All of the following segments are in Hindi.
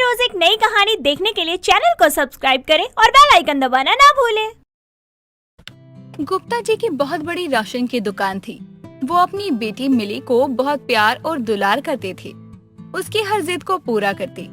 रोज एक नई कहानी देखने के लिए चैनल को सब्सक्राइब करें और बेल आइकन दबाना ना भूलें। गुप्ता जी की बहुत बड़ी राशन की दुकान थी। वो अपनी बेटी मिली को बहुत प्यार और दुलार करते थे। उसकी हर जिद को पूरा करती।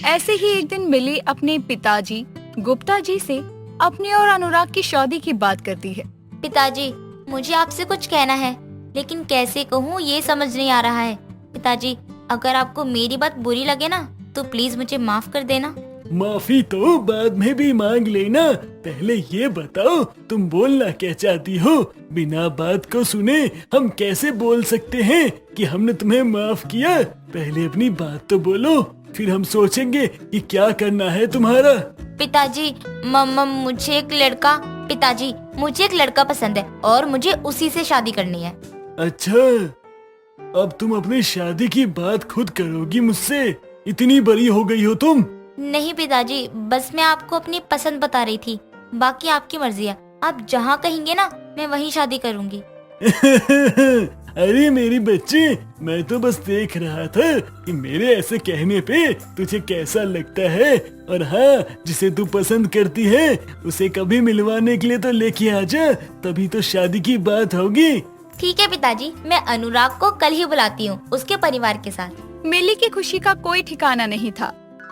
ऐसे ही एक दिन मिली अपने पिताजी गुप्ता जी से अपने और अनुराग की शादी की बात करती है। पिताजी, मुझे आपसे कुछ कहना है, लेकिन कैसे कहूँ ये समझ नहीं आ रहा है। पिताजी, अगर आपको मेरी बात बुरी लगे ना तो प्लीज मुझे माफ कर देना। माफी तो बाद में भी मांग लेना, पहले ये बताओ तुम बोलना क्या चाहती हो। बिना बात को सुने हम कैसे बोल सकते हैं कि हमने तुम्हें माफ किया। पहले अपनी बात तो बोलो, फिर हम सोचेंगे कि क्या करना है तुम्हारा। पिताजी, मुझे एक लड़का पसंद है और मुझे उसी से शादी करनी है। अच्छा, अब तुम अपनी शादी की बात खुद करोगी मुझसे? इतनी बड़ी हो गई हो तुम? नहीं पिताजी, बस मैं आपको अपनी पसंद बता रही थी, बाकी आपकी मर्जी है। आप जहाँ कहेंगे ना मैं वहीं शादी करूँगी। अरे मेरी बच्ची, मैं तो बस देख रहा था कि मेरे ऐसे कहने पे तुझे कैसा लगता है। और हाँ, जिसे तू पसंद करती है उसे कभी मिलवाने के लिए तो लेके आ जा, तभी तो शादी की बात होगी। ठीक है पिताजी, मैं अनुराग को कल ही बुलाती हूँ उसके परिवार के साथ। मिली की खुशी का कोई ठिकाना नहीं था।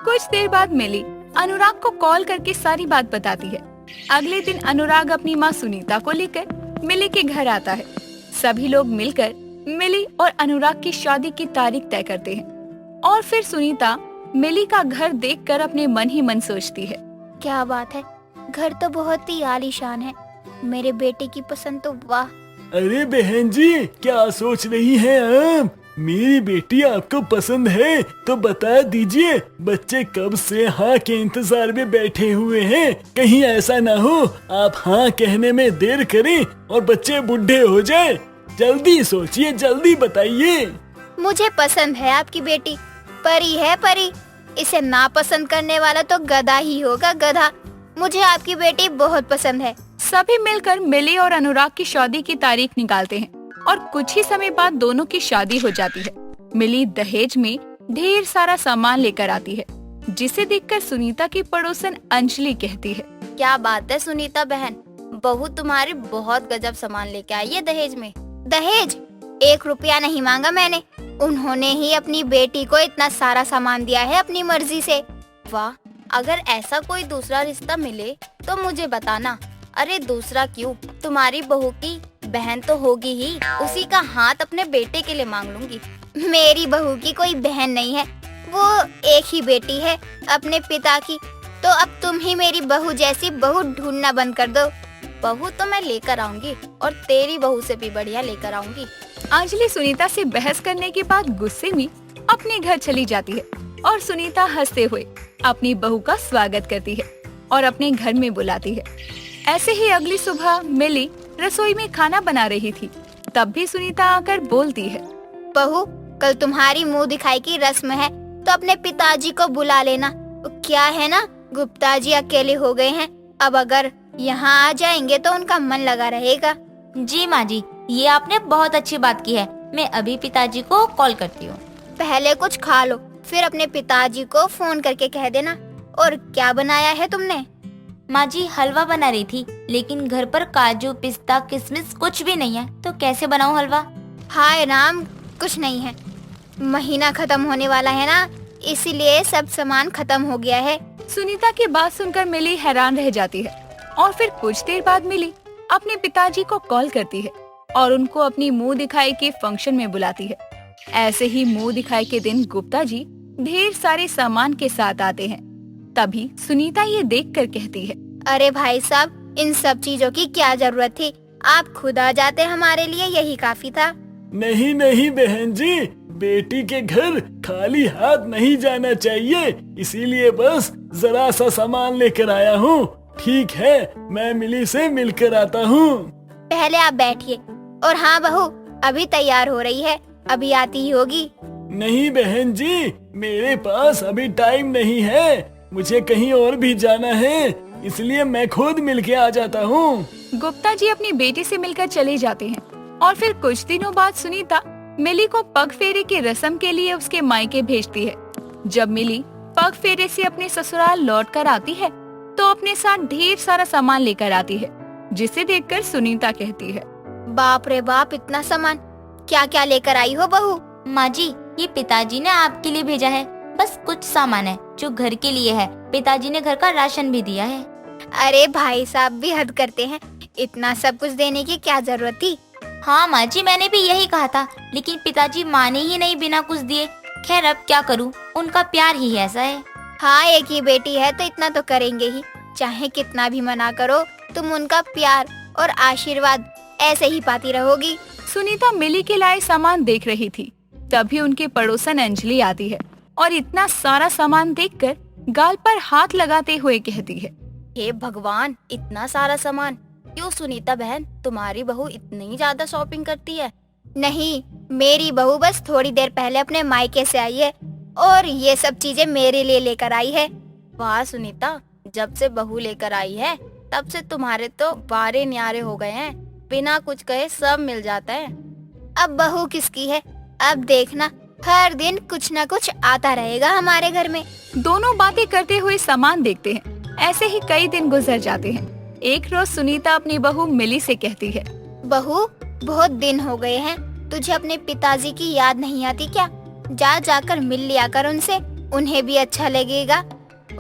कुछ देर बाद मिली अनुराग को कॉल करके सारी बात बताती है। अगले दिन अनुराग अपनी माँ सुनीता को लेकर मिली के घर आता है। सभी लोग मिलकर मिली और अनुराग की शादी की तारीख तय करते हैं। और फिर सुनीता मिली का घर देखकर अपने मन ही मन सोचती है, क्या बात है, घर तो बहुत ही आलीशान है। मेरे बेटे की पसंद तो वाह। अरे बहन जी, क्या सोच रही हैं आप? मेरी बेटी आपको पसंद है तो बता दीजिए। बच्चे कब से हाँ के इंतजार में बैठे हुए हैं। कहीं ऐसा ना हो आप हाँ कहने में देर करें और बच्चे बुढ़े हो जाए। जल्दी सोचिए, जल्दी बताइए। मुझे पसंद है आपकी बेटी, परी है परी। इसे ना पसंद करने वाला तो गधा ही होगा, गधा। मुझे आपकी बेटी बहुत पसंद है। सभी मिलकर मिली और अनुराग की शादी की तारीख निकालते हैं और कुछ ही समय बाद दोनों की शादी हो जाती है। मिली दहेज में ढेर सारा सामान लेकर आती है, जिसे देखकर सुनीता की पड़ोसन अंजलि कहती है, क्या बात है सुनीता बहन, बहू तुम्हारी बहुत गजब सामान लेके आई है दहेज में। दहेज 1 रुपया नहीं मांगा मैंने, उन्होंने ही अपनी बेटी को इतना सारा सामान दिया है अपनी मर्जी से। वाह, अगर ऐसा कोई दूसरा रिश्ता मिले तो मुझे बताना। अरे दूसरा क्यों, तुम्हारी बहू की बहन तो होगी ही, उसी का हाथ अपने बेटे के लिए मांग लूंगी। मेरी बहू की कोई बहन नहीं है, वो एक ही बेटी है अपने पिता की। तो अब तुम ही मेरी बहू जैसी बहू ढूंढना बंद कर दो। बहू तो मैं लेकर आऊंगी और तेरी बहू से भी बढ़िया लेकर आऊंगी। अंजलि सुनीता से बहस करने के बाद गुस्से में अपने घर चली जाती है और सुनीता हंसते हुए अपनी बहू का स्वागत करती है और अपने घर में बुलाती है। ऐसे ही अगली सुबह मिली रसोई में खाना बना रही थी, तब भी सुनीता आकर बोलती है, बहू, कल तुम्हारी मुंह दिखाई की रस्म है तो अपने पिताजी को बुला लेना। क्या है ना, गुप्ता जी अकेले हो गए हैं, अब अगर यहाँ आ जाएंगे तो उनका मन लगा रहेगा। जी माँ जी, ये आपने बहुत अच्छी बात की है। मैं अभी पिताजी को कॉल करती हूँ। पहले कुछ खा लो, फिर अपने पिताजी को फोन करके कह देना। और क्या बनाया है तुमने? माँ जी, हलवा बना रही थी, लेकिन घर पर काजू पिस्ता किशमिश कुछ भी नहीं है, तो कैसे बनाऊँ हलवा? हाय राम, कुछ नहीं है। महीना खत्म होने वाला है ना, इसीलिए सब सामान खत्म हो गया है। सुनीता की बात सुनकर मिली हैरान रह जाती है और फिर कुछ देर बाद मिली अपने पिताजी को कॉल करती है और उनको अपनी मुंह दिखाई के फंक्शन में बुलाती है। ऐसे ही मुंह दिखाई के दिन गुप्ता जी ढेर सारे सामान के साथ आते हैं। तभी सुनीता ये देखकर कहती है, अरे भाई साहब, इन सब चीजों की क्या जरूरत थी? आप खुद आ जाते, हमारे लिए यही काफी था। नहीं नहीं बहन जी, बेटी के घर खाली हाथ नहीं जाना चाहिए, इसीलिए बस जरा सा सामान लेकर आया हूँ। ठीक है, मैं मिली से मिलकर आता हूँ। पहले आप बैठिए। और हाँ बहू, अभी तैयार हो रही है, अभी आती ही होगी। नहीं बहन जी, मेरे पास अभी टाइम नहीं है, मुझे कहीं और भी जाना है, इसलिए मैं खुद मिलके आ जाता हूँ। गुप्ता जी अपनी बेटी से मिलकर चले जाते हैं और फिर कुछ दिनों बाद सुनीता मिली को पग फेरे की रस्म के लिए उसके मायके भेजती है। जब मिली पग फेरे से अपने ससुराल लौट कर आती है तो अपने साथ ढेर सारा सामान लेकर आती है, जिसे देखकर सुनीता कहती है, बाप रे बाप, इतना सामान क्या क्या लेकर आई हो बहू? माँ जी, ये पिताजी ने आपके लिए भेजा है। बस कुछ सामान है जो घर के लिए है। पिताजी ने घर का राशन भी दिया है। अरे भाई साहब भी हद करते हैं, इतना सब कुछ देने की क्या जरूरत थी? हाँ माँ जी, मैंने भी यही कहा था, लेकिन पिताजी माने ही नहीं बिना कुछ दिए। खैर अब क्या करूँ, उनका प्यार ही ऐसा है। हाँ, एक ही बेटी है तो इतना तो करेंगे ही, चाहे कितना भी मना करो, तुम उनका प्यार और आशीर्वाद ऐसे ही पाती रहोगी। सुनीता मिली के लाए सामान देख रही थी, तभी उनके पड़ोसन अंजलि आती है और इतना सारा सामान देखकर गाल पर हाथ लगाते हुए कहती है, हे भगवान, इतना सारा सामान! क्यों सुनीता बहन, तुम्हारी बहू इतनी ज्यादा शॉपिंग करती है? नहीं, मेरी बहू बस थोड़ी देर पहले अपने मायके से आई है और ये सब चीजें मेरे लिए लेकर आई है। वाह सुनीता, जब से बहू लेकर आई है तब से तुम्हारे तो बारे न्यारे हो गए हैं, बिना कुछ कहे सब मिल जाता है। अब बहू किसकी है, अब देखना, हर दिन कुछ न कुछ आता रहेगा हमारे घर में। दोनों बातें करते हुए सामान देखते हैं। ऐसे ही कई दिन गुजर जाते हैं। एक रोज सुनीता अपनी बहू मिली से कहती है, बहू, बहुत दिन हो गए हैं, तुझे अपने पिताजी की याद नहीं आती क्या? जा जाकर मिल लिया कर उनसे, उन्हें भी अच्छा लगेगा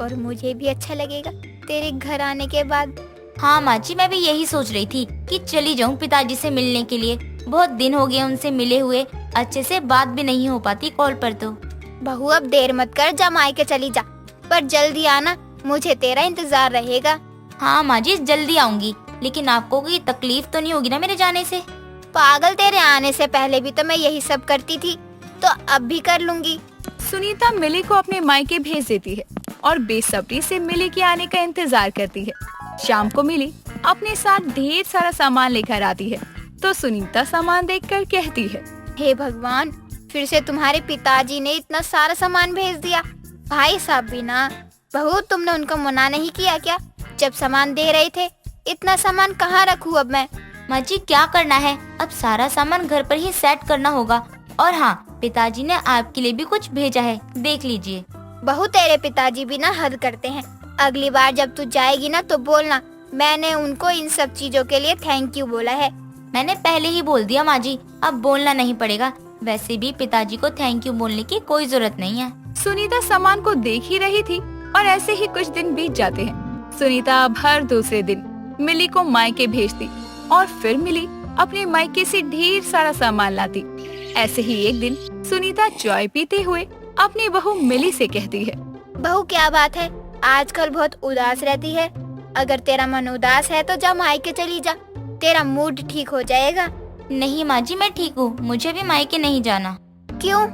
और मुझे भी अच्छा लगेगा तेरे घर आने के बाद। हाँ माँ जी, मैं भी यही सोच रही थी कि चली जाऊँ पिताजी से मिलने के लिए। बहुत दिन हो गए उनसे मिले हुए, अच्छे से बात भी नहीं हो पाती कॉल पर तो। बहू अब देर मत कर, जा मायके चली जा, पर जल्दी आना, मुझे तेरा इंतजार रहेगा। हाँ माँ जी, जल्दी आऊंगी, लेकिन आपको कोई तकलीफ तो नहीं होगी ना मेरे जाने से? पागल, तेरे आने से पहले भी तो मैं यही सब करती थी, तो अब भी कर लूंगी। सुनीता मिली को अपने मायके भेज देती है और बेसब्री से मिली के आने का इंतजार करती है। शाम को मिली अपने साथ ढेर सारा सामान लेकर आती है तो सुनीता सामान देखकर कहती है, हे भगवान, फिर से तुम्हारे पिताजी ने इतना सारा सामान भेज दिया। भाई साहब भी ना, बहू तुमने उनको मना नहीं किया क्या जब सामान दे रहे थे? इतना सामान कहाँ रखूँ अब मैं? माँ जी क्या करना है, अब सारा सामान घर पर ही सेट करना होगा। और हाँ, पिताजी ने आपके लिए भी कुछ भेजा है, देख लीजिए। बहू तेरे पिताजी भी ना हद करते हैं। अगली बार जब तू जाएगी ना तो बोलना, मैंने उनको इन सब चीजों के लिए थैंक यू बोला है। मैंने पहले ही बोल दिया माँ जी, अब बोलना नहीं पड़ेगा। वैसे भी पिताजी को थैंक यू बोलने की कोई जरूरत नहीं है। सुनीता सामान को देख ही रही थी और ऐसे ही कुछ दिन बीत जाते हैं। सुनीता अब हर दूसरे दिन मिली को मायके भेजती और फिर मिली अपने मायके से ढेर सारा सामान लाती। ऐसे ही एक दिन सुनीता चाय पीते हुए अपनी बहू मिली से कहती है, बहू क्या बात है, आजकल बहुत उदास रहती है। अगर तेरा मन उदास है तो जा मायके चली जा, तेरा मूड ठीक हो जाएगा। नहीं माँ जी, मैं ठीक हूँ, मुझे भी मायके नहीं जाना। क्यों,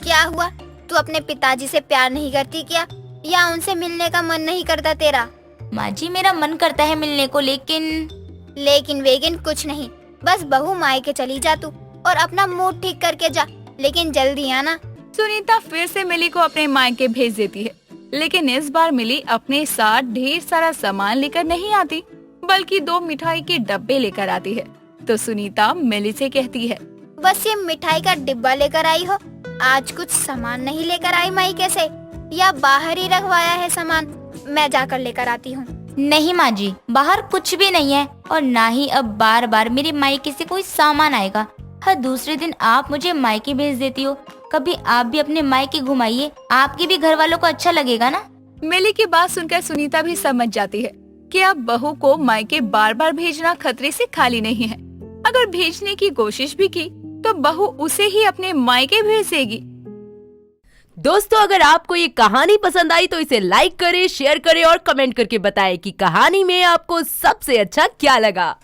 क्या हुआ? तू अपने पिताजी से प्यार नहीं करती क्या, या उनसे मिलने का मन नहीं करता तेरा? माँ जी मेरा मन करता है मिलने को, लेकिन वेगिन कुछ नहीं, बस बहू मायके चली जा तू और अपना मूड ठीक करके जा, लेकिन जल्दी आना। सुनीता फिर से मिली को अपने मायके भेज देती है, लेकिन इस बार मिली अपने साथ ढेर सारा सामान लेकर नहीं आती, बल्कि 2 मिठाई के डब्बे लेकर आती है। तो सुनीता मिली से कहती है, बस ये मिठाई का डिब्बा लेकर आई हो, आज कुछ सामान नहीं लेकर आई मायके से, या बाहर ही रखवाया है सामान? मैं जाकर लेकर आती हूँ। नहीं माँ जी, बाहर कुछ भी नहीं है और ना ही अब बार बार मेरे मायके से कोई सामान आएगा। हर दूसरे दिन आप मुझे मायके भेज देती हो, कभी आप भी अपने मायके घुमाइए, आपके भी घर वालों को अच्छा लगेगा ना। मिली की बात सुनकर सुनीता भी समझ जाती है कि अब बहू को मायके बार बार भेजना खतरे से खाली नहीं है। अगर भेजने की कोशिश भी की तो बहू उसे ही अपने मायके भेज देगी। दोस्तों, अगर आपको ये कहानी पसंद आई तो इसे लाइक करें, शेयर करें और कमेंट करके बताएं कि कहानी में आपको सबसे अच्छा क्या लगा।